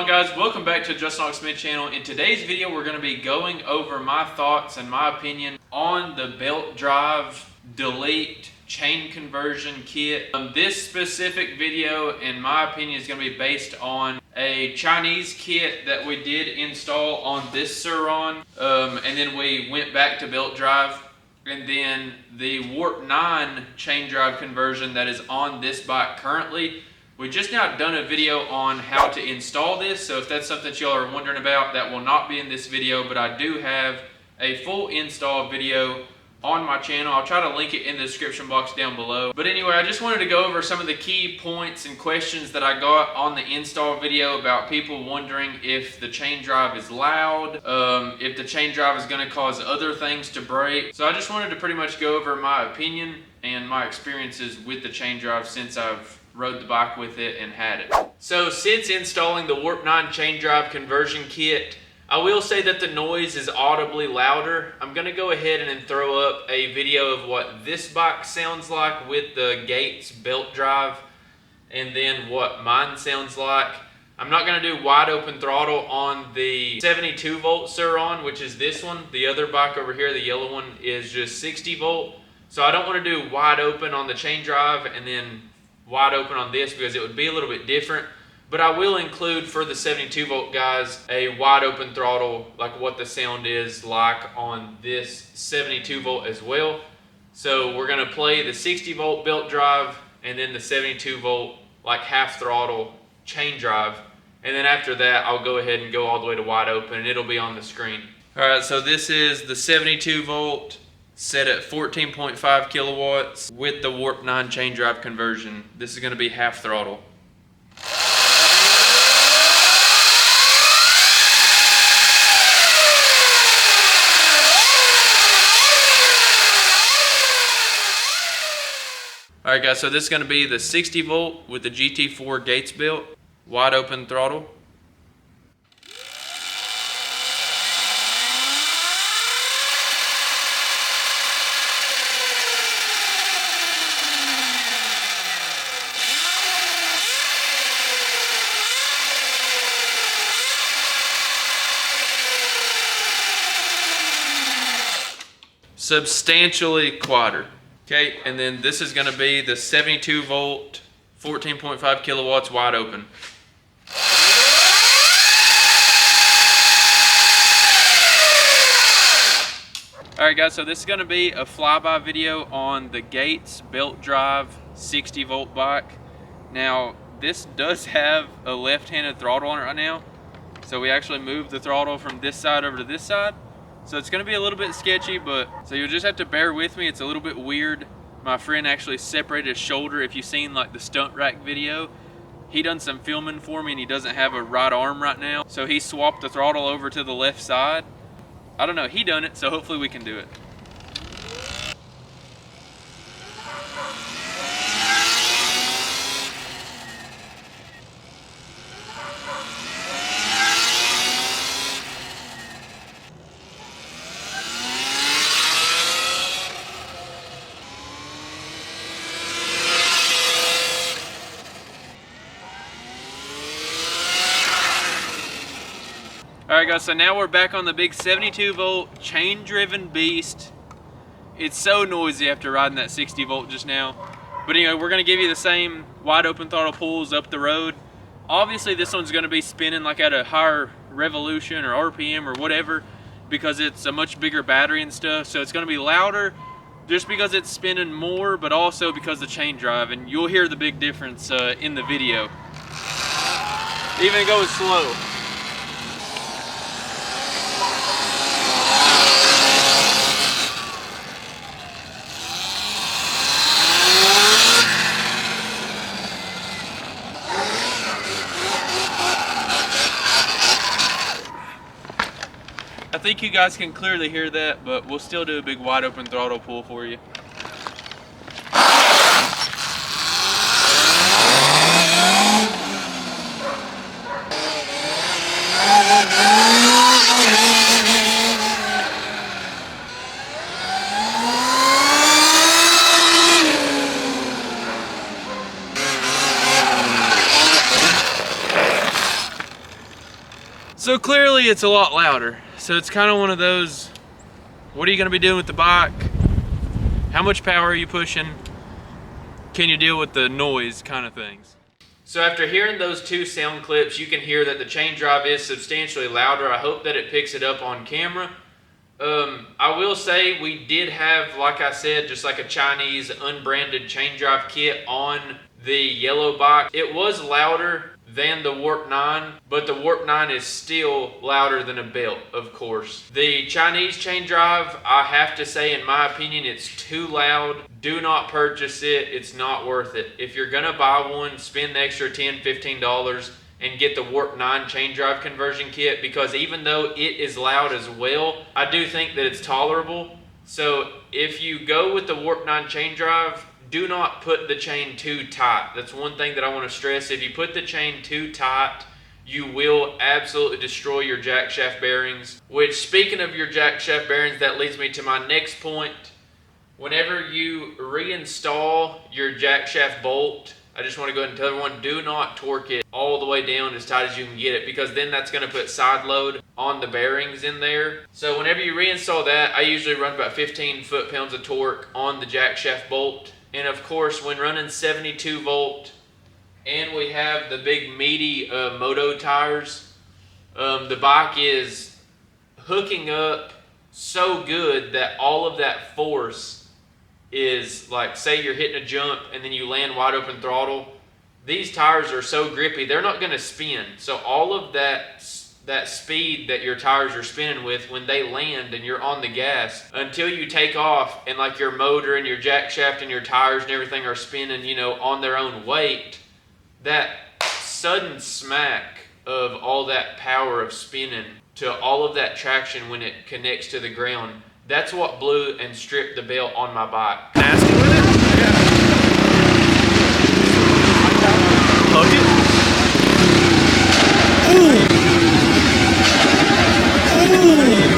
on, guys? Welcome back to Surronx Mid channel. In today's video, we're going to be going over my thoughts and my opinion on the belt drive delete chain conversion kit. This specific video, in my opinion, is going to be based on a Chinese kit that we did install on this Surron, and then we went back to belt drive, and then the Warp 9 chain drive conversion that is on this bike currently. We just now done a video on how to install this, so if that's something that y'all are wondering about, that will not be in this video, but I do have a full install video on my channel. I'll try to link it in the description box down below. But anyway, I just wanted to go over some of the key points and questions that I got on the install video about people wondering if the chain drive is loud, if the chain drive is going to cause other things to break. So I just wanted to pretty much go over my opinion and my experiences with the chain drive since I've rode the bike with it and had it. So since installing the Warp 9 chain drive conversion kit, I will say that the noise is audibly louder. I'm gonna go ahead and throw up a video of what this bike sounds like with the Gates belt drive, and then what mine sounds like. I'm not gonna do wide open throttle on the 72 volt Surron, which is this one. The other bike over here, the yellow one, is just 60 volt. So I don't wanna do wide open on the chain drive and then wide open on this, because it would be a little bit different. But I will include, for the 72 volt guys, a wide open throttle, like what the sound is like on this 72 volt as well. So we're gonna play the 60 volt belt drive and then the 72 volt like half throttle chain drive. And then after that, I'll go ahead and go all the way to wide open and it'll be on the screen. All right, so this is the 72 volt set at 14.5 kilowatts with the Warp 9 chain drive conversion. This is gonna be half throttle. All right, guys, so this is gonna be the 60 volt with the GT4 Gates belt, wide open throttle. Substantially quieter. Okay, and then this is going to be the 72 volt, 14.5 kilowatts wide open. Alright guys, so this is going to be a flyby video on the Gates belt drive 60 volt bike. Now, this does have a left-handed throttle on it right now. So we actually moved the throttle from this side over to this side. So it's gonna be a little bit sketchy, but so you'll just have to bear with me. It's a little bit weird. My friend actually separated his shoulder. If you've seen like the stunt rack video, he done some filming for me and he doesn't have a right arm right now. So he swapped the throttle over to the left side. I don't know, he done it, so hopefully we can do it. Alright guys, so now we're back on the big 72 volt chain driven beast. It's so noisy after riding that 60 volt just now. But anyway, we're going to give you the same wide open throttle pulls up the road. Obviously this one's going to be spinning like at a higher revolution or RPM or whatever, because it's a much bigger battery and stuff. So it's going to be louder just because it's spinning more, but also because of the chain drive. And you'll hear the big difference in the video. Even going slow. I think you guys can clearly hear that, but we'll still do a big wide open throttle pull for you. So clearly it's a lot louder. So it's kind of one of those, what are you gonna be doing with the bike? How much power are you pushing? Can you deal with the noise kind of things? So after hearing those two sound clips, you can hear that the chain drive is substantially louder. I hope that it picks it up on camera. I will say we did have, like I said, just like a Chinese unbranded chain drive kit on the yellow bike. It was louder than the Warp 9, but the Warp 9 is still louder than a belt, of course. The Chinese chain drive, I have to say, in my opinion, it's too loud. Do not purchase it. It's not worth it. If you're gonna buy one, spend the extra $10, $15 and get the Warp 9 chain drive conversion kit, because even though it is loud as well, I do think that it's tolerable. So if you go with the Warp 9 chain drive, do not put the chain too tight. That's one thing that I want to stress. If you put the chain too tight, you will absolutely destroy your jack shaft bearings. Which, speaking of your jack shaft bearings, that leads me to my next point. Whenever you reinstall your jack shaft bolt, I just want to go ahead and tell everyone, do not torque it all the way down as tight as you can get it, because then that's going to put side load on the bearings in there. So whenever you reinstall that, I usually run about 15 foot-pounds of torque on the jack shaft bolt. And of course, when running 72 volt and we have the big meaty moto tires, the bike is hooking up so good that all of that force is, like, say you're hitting a jump and then you land wide open throttle. These tires are so grippy, they're not going to spin. So all of that speed that your tires are spinning with, when they land and you're on the gas, until you take off and like your motor and your jack shaft and your tires and everything are spinning, you know, on their own weight, that sudden smack of all that power of spinning to all of that traction when it connects to the ground, that's what blew and stripped the belt on my bike. Nasty with it? Yeah. Hook it.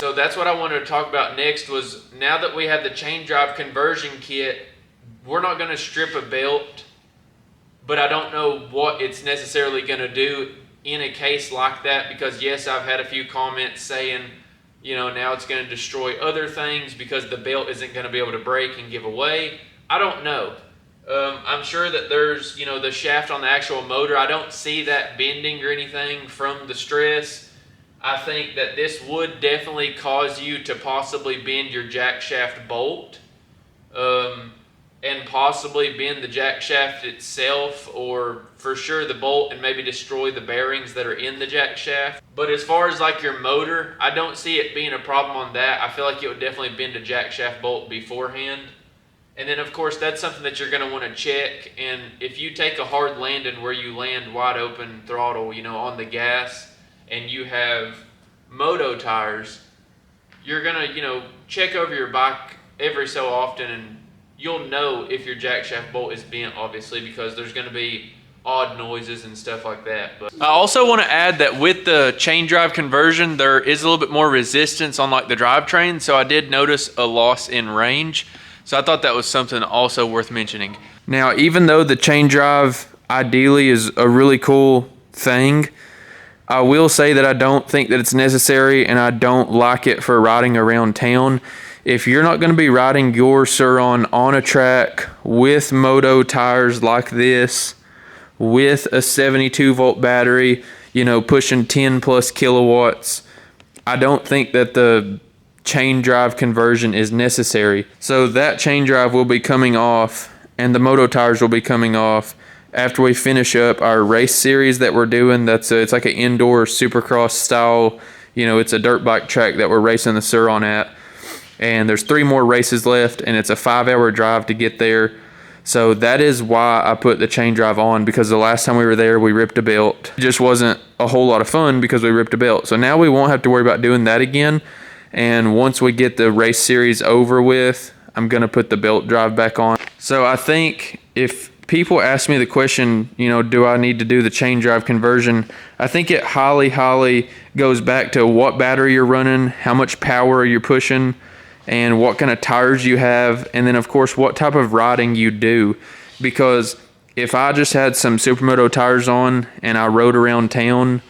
So that's what I wanted to talk about next. Was now that we have the chain drive conversion kit, we're not going to strip a belt, but I don't know what it's necessarily going to do in a case like that, because yes, I've had a few comments saying, you know, now it's going to destroy other things because the belt isn't going to be able to break and give away. I don't know. I'm sure that there's, you know, the shaft on the actual motor, I don't see that bending or anything from the stress. I think that this would definitely cause you to possibly bend your jack shaft bolt, and possibly bend the jack shaft itself, or for sure the bolt, and maybe destroy the bearings that are in the jack shaft. But as far as like your motor, I don't see it being a problem on that. I feel like it would definitely bend a jack shaft bolt beforehand. And then of course that's something that you're going to want to check. And if you take a hard landing where you land wide open throttle, you know, on the gas, and you have moto tires, you're going to, you know, check over your bike every so often, and you'll know if your jack shaft bolt is bent, obviously, because there's going to be odd noises and stuff like that. But I also want to add that with the chain drive conversion, there is a little bit more resistance on like the drivetrain, so I did notice a loss in range. So I thought that was something also worth mentioning. Now, even though the chain drive ideally is a really cool thing, I will say that I don't think that it's necessary, and I don't like it for riding around town. If you're not going to be riding your Surron on a track with moto tires like this, with a 72 volt battery, you know, pushing 10 plus kilowatts, I don't think that the chain drive conversion is necessary. So that chain drive will be coming off, and the moto tires will be coming off after we finish up our race series that we're doing. It's like an indoor supercross style, you know, it's a dirt bike track that we're racing the Surron at. And there's 3 more races left, and it's a 5-hour drive to get there. So that is why I put the chain drive on, because the last time we were there, we ripped a belt. It just wasn't a whole lot of fun because we ripped a belt. So now we won't have to worry about doing that again. And once we get the race series over with, I'm going to put the belt drive back on. So I think if people ask me the question, you know, do I need to do the chain drive conversion? I think it highly goes back to what battery you're running, how much power you're pushing, and what kind of tires you have, and then of course what type of riding you do. Because if I just had some supermoto tires on and I rode around town,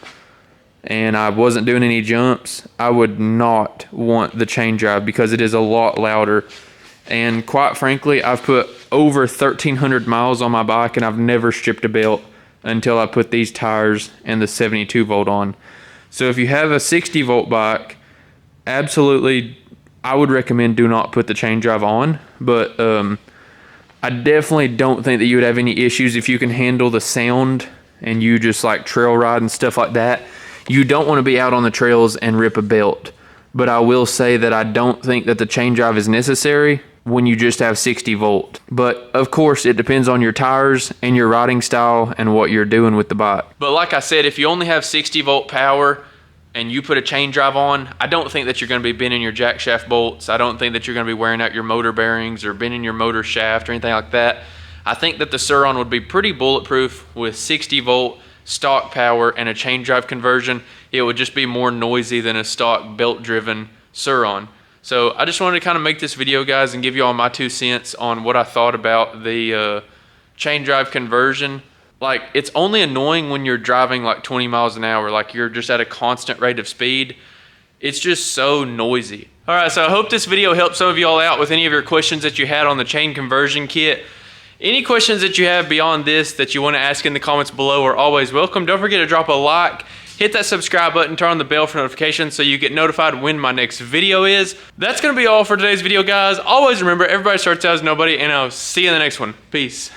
and I wasn't doing any jumps, I would not want the chain drive because it is a lot louder. And quite frankly, I've put over 1,300 miles on my bike and I've never stripped a belt until I put these tires and the 72 volt on. So if you have a 60 volt bike, absolutely, I would recommend do not put the chain drive on. But I definitely don't think that you would have any issues if you can handle the sound and you just like trail ride and stuff like that. You don't want to be out on the trails and rip a belt. But I will say that I don't think that the chain drive is necessary when you just have 60 volt. But of course, it depends on your tires and your riding style and what you're doing with the bike. But like I said, if you only have 60 volt power and you put a chain drive on, I don't think that you're going to be bending your jack shaft bolts. I don't think that you're going to be wearing out your motor bearings or bending your motor shaft or anything like that. I think that the Surron would be pretty bulletproof with 60 volt stock power and a chain drive conversion. It would just be more noisy than a stock belt driven Surron. So I just wanted to kind of make this video, guys, and give you all my 2 cents on what I thought about the chain drive conversion. Like, it's only annoying when you're driving like 20 miles an hour, like you're just at a constant rate of speed. It's just so noisy. All right, so I hope this video helped some of y'all out with any of your questions that you had on the chain conversion kit. Any questions that you have beyond this that you want to ask in the comments below are always welcome. Don't forget to drop a like, hit that subscribe button, turn on the bell for notifications so you get notified when my next video is. That's going to be all for today's video, guys. Always remember, everybody starts out as nobody, and I'll see you in the next one. Peace.